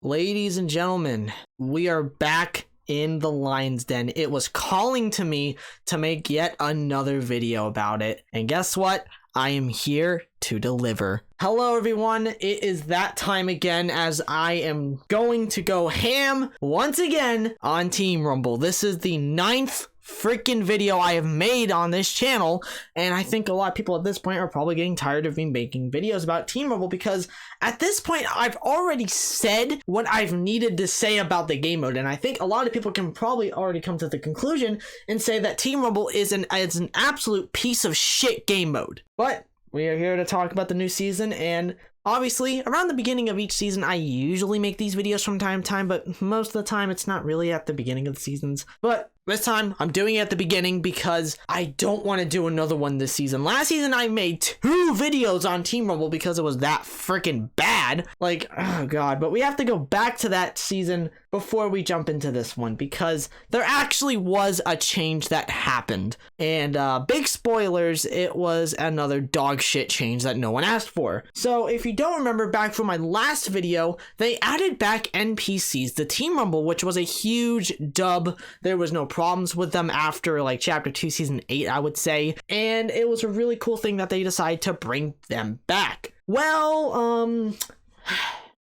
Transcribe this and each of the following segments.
Ladies and gentlemen, we are back in the lion's den. It was calling to me to make yet another video about it. And guess what? I am here to deliver. Hello everyone, it is that time again as I am going to go ham once again on Team Rumble. This is the 9th freaking video I have made on this channel, and I think a lot of people at this point are probably getting tired of me making videos about Team Rumble because at this point I've already said what I've needed to say about the game mode, and I think a lot of people can probably already come to the conclusion and say that Team Rumble is an absolute piece of shit game mode. But we are here to talk about the new season, and obviously, around the beginning of each season, I usually make these videos from time to time, but most of the time it's not really at the beginning of the seasons. But this time, I'm doing it at the beginning because I don't want to do another one this season. Last season, I made 2 videos on Team Rumble because it was that freaking bad. Like, oh god. But we have to go back to that season before we jump into this one because there actually was a change that happened. And big spoilers, it was another dog shit change that no one asked for. So if you don't remember back from my last video, they added back NPCs to Team Rumble, which was a huge dub. There was no problems with them after like chapter 2 season 8, I would say, and it was a really cool thing that they decided to bring them back. Well,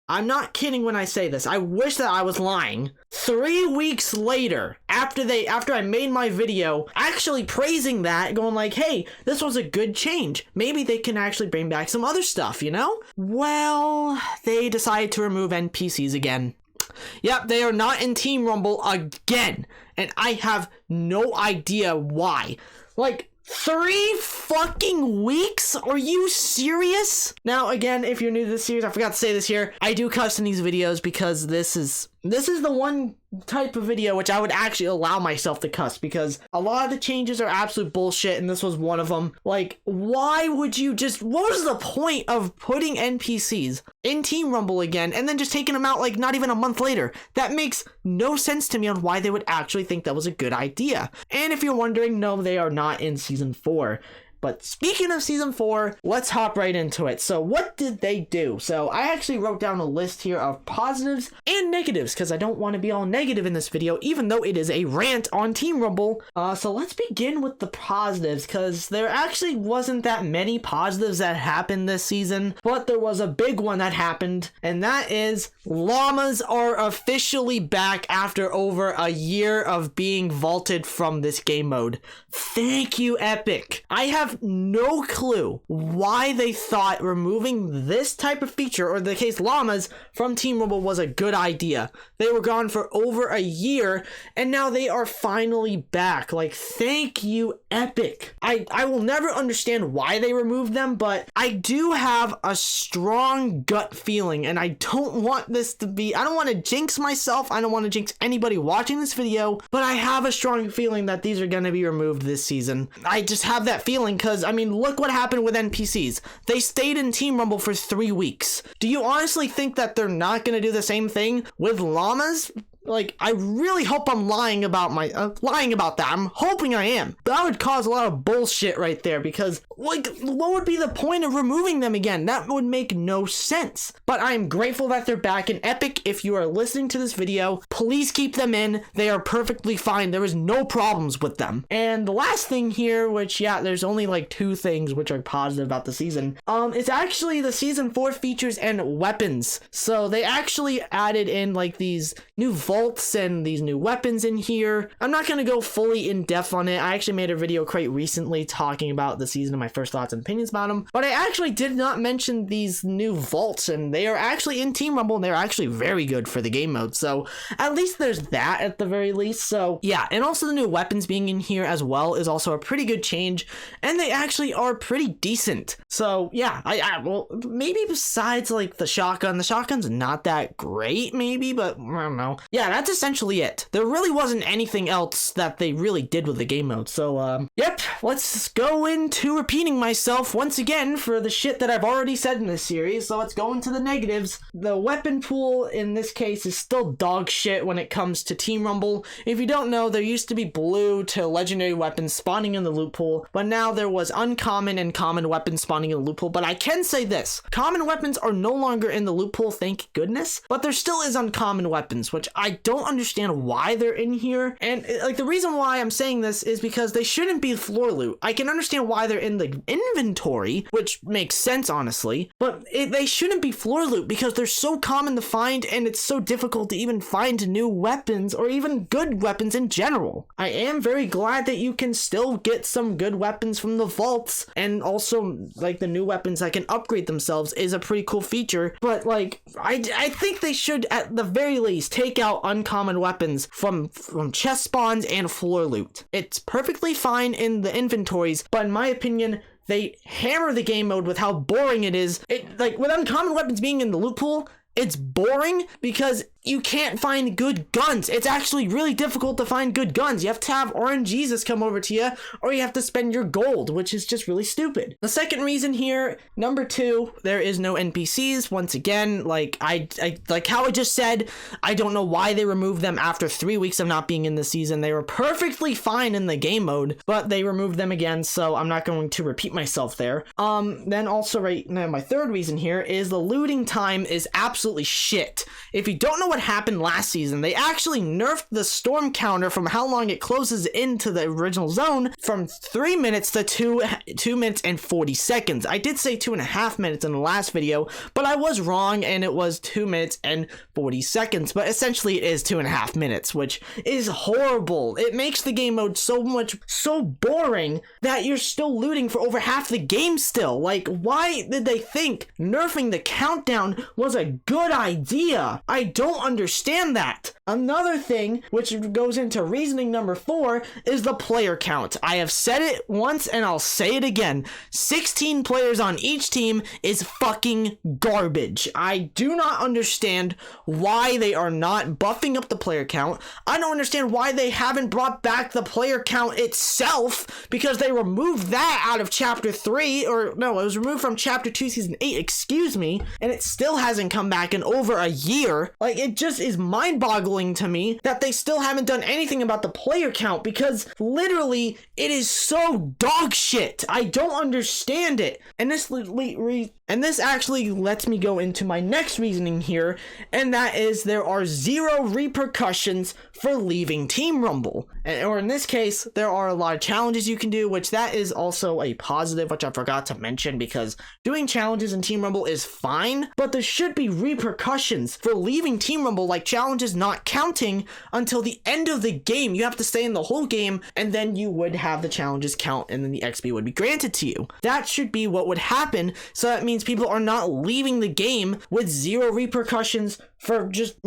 I'm not kidding when I say this. I wish that I was lying. 3 weeks later, after I made my video actually praising that, going like, hey, this was a good change, maybe they can actually bring back some other stuff, you know? Well, they decided to remove NPCs again. Yep, they are not in Team Rumble again, and I have no idea why. Like, 3 fucking weeks? Are you serious? Now, again, if you're new to this series, I forgot to say this here, I do cuss in these videos because this is the one type of video which I would actually allow myself to cuss because a lot of the changes are absolute bullshit, and this was one of them. Like, why would you just, what was the point of putting NPCs in Team Rumble again and then just taking them out like not even a month later? That makes no sense to me on why they would actually think that was a good idea. And if you're wondering, no, they are not in season 4. But speaking of season 4, let's hop right into it. So what did they do? So I actually wrote down a list here of positives and negatives because I don't want to be all negative in this video, even though it is a rant on Team Rumble. So let's begin with the positives because there actually wasn't that many positives that happened this season, but there was a big one that happened, and that is llamas are officially back after over a year of being vaulted from this game mode. Thank you, Epic. I have no clue why they thought removing this type of feature, or in the case llamas, from Team Rumble was a good idea. They were gone for over a year, and now they are finally back. Like, thank you, Epic. I will never understand why they removed them, but I do have a strong gut feeling, and I don't want this to be, I don't want to jinx myself, I don't want to jinx anybody watching this video, but I have a strong feeling that these are going to be removed this season. I just have that feeling because, I mean, look what happened with NPCs. They stayed in Team Rumble for 3 weeks. Do you honestly think that they're not going to do the same thing with llamas? Like, I really hope I'm lying about that. I'm hoping I am. That would cause a lot of bullshit right there because, like, what would be the point of removing them again? That would make no sense. But I'm grateful that they're back in Epic. If you are listening to this video, please keep them in. They are perfectly fine. There is no problems with them. And the last thing here, which, yeah, there's only like 2 things which are positive about the season. It's actually the season 4 features and weapons. So they actually added in like these new vaults and these new weapons in here. I'm not going to go fully in depth on it. I actually made a video quite recently talking about the season and my first thoughts and opinions about them, but I actually did not mention these new vaults, and they are actually in Team Rumble, and they're actually very good for the game mode. So at least there's that at the very least. So yeah, and also the new weapons being in here as well is also a pretty good change, and they actually are pretty decent. So yeah, well, maybe besides like the shotgun's not that great maybe, but I don't know. Yeah, yeah, that's essentially it. There really wasn't anything else that they really did with the game mode. So, yep, let's go into repeating myself once again for the shit that I've already said in this series. So let's go into the negatives. The weapon pool in this case is still dog shit when it comes to Team Rumble. If you don't know, there used to be blue to legendary weapons spawning in the loot pool, but now there was uncommon and common weapons spawning in the loot pool. But I can say this, common weapons are no longer in the loot pool, thank goodness, but there still is uncommon weapons, which I don't understand why they're in here. And like the reason why I'm saying this is because they shouldn't be floor loot. I can understand why they're in the inventory, which makes sense honestly, but they shouldn't be floor loot because they're so common to find and it's so difficult to even find new weapons or even good weapons in general. I am very glad that you can still get some good weapons from the vaults, and also like the new weapons that can upgrade themselves is a pretty cool feature, but like I think they should at the very least take out uncommon weapons from chest spawns and floor loot. It's perfectly fine in the inventories, but in my opinion, they hammer the game mode with how boring it is. Like with uncommon weapons being in the loot pool, it's boring because you can't find good guns. It's actually really difficult to find good guns. You have to have RNGesus come over to you, or you have to spend your gold, which is just really stupid. The second reason here, number 2, there is no NPCs. Once again, like I like how I just said, I don't know why they removed them after 3 weeks of not being in the season. They were perfectly fine in the game mode, but they removed them again, so I'm not going to repeat myself there. Then also right now, my third reason here is the looting time is absolutely shit. If you don't know what happened last season, they actually nerfed the storm counter from how long it closes into the original zone from 3 minutes to 2 minutes and 40 seconds. I did say 2.5 minutes in the last video, but I was wrong and it was 2 minutes and 40 seconds, but essentially it is 2.5 minutes, which is horrible. It makes the game mode so boring that you're still looting for over half the game still. Like, why did they think nerfing the countdown was a good idea? I don't understand that. Another thing, which goes into reasoning number 4, is the player count. I have said it once and I'll say it again. 16 players on each team is fucking garbage. I do not understand why they are not buffing up the player count. I don't understand why they haven't brought back the player count itself, because they removed that out of chapter 3, or no, it was removed from chapter 2 season 8, excuse me, and it still hasn't come back in over a year. Like, it just is mind-boggling to me that they still haven't done anything about the player count, because literally it is so dog shit. I don't understand it. And this actually lets me go into my next reasoning here, and that is there are 0 repercussions for leaving Team Rumble. Or in this case, there are a lot of challenges you can do, which that is also a positive, which I forgot to mention, because doing challenges in Team Rumble is fine, but there should be repercussions for leaving Team Rumble, like challenges not counting until the end of the game. You have to stay in the whole game, and then you would have the challenges count, and then the XP would be granted to you. That should be what would happen, so that means people are not leaving the game with 0 repercussions for just,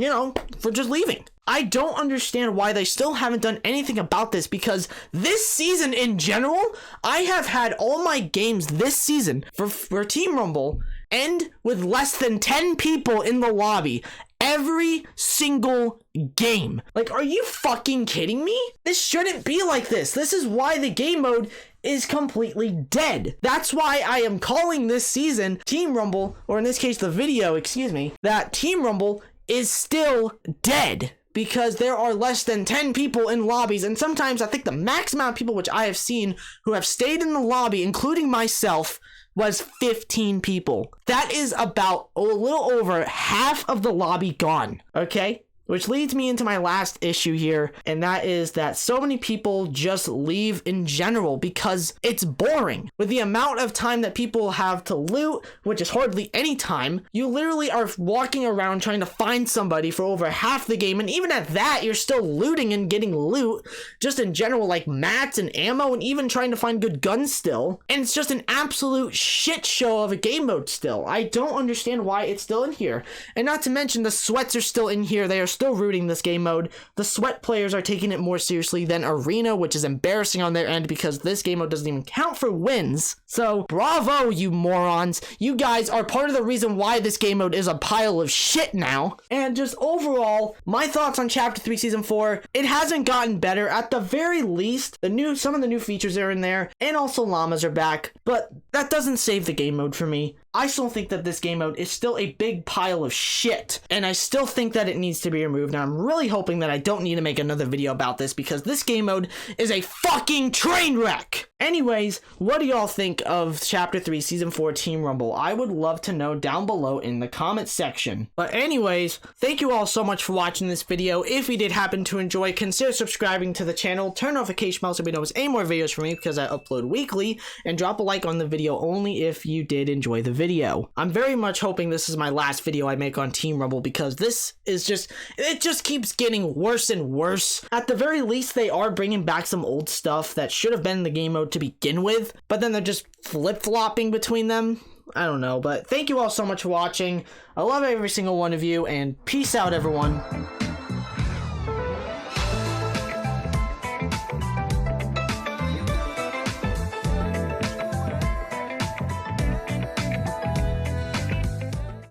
for just leaving. I don't understand why they still haven't done anything about this, because this season in general, I have had all my games this season for Team Rumble end with less than 10 people in the lobby. Every single game. Like, are you fucking kidding me? This shouldn't be like this. This is why the game mode is completely dead. That's why I am calling this season Team Rumble, or in this case the video, excuse me, that Team Rumble is still dead. Because there are less than 10 people in lobbies, and sometimes I think the max amount of people which I have seen who have stayed in the lobby, including myself, was 15 people. That is about a little over half of the lobby gone, okay? Which leads me into my last issue here, and that is that so many people just leave in general because it's boring. With the amount of time that people have to loot, which is hardly any time, you literally are walking around trying to find somebody for over half the game, and even at that, you're still looting and getting loot, just in general, like mats and ammo, and even trying to find good guns still, and it's just an absolute shit show of a game mode still. I don't understand why it's still in here, and not to mention the sweats are still in here. They are still rooting this game mode. The sweat players are taking it more seriously than arena, which is embarrassing on their end because this game mode doesn't even count for wins. So bravo, you morons. You guys are part of the reason why this game mode is a pile of shit now. And just overall, my thoughts on Chapter 3 Season 4, it hasn't gotten better. At the very least, some of the new features are in there, and also llamas are back, but that doesn't save the game mode for me. I still think that this game mode is still a big pile of shit, and I still think that it needs to be removed, and I'm really hoping that I don't need to make another video about this because this game mode is a fucking train wreck! Anyways, what do y'all think of Chapter 3 Season 4 Team Rumble? I would love to know down below in the comments section. But anyways, thank you all so much for watching this video. If you did happen to enjoy, consider subscribing to the channel, turn notification bell so you know any more videos from me because I upload weekly, and drop a like on the video only if you did enjoy the video. I'm very much hoping this is my last video I make on Team Rumble because this is it just keeps getting worse and worse. At the very least, they are bringing back some old stuff that should have been in the game mode to begin with, but then they're just flip-flopping between them. I don't know, but thank you all so much for watching. I love every single one of you, and peace out, everyone.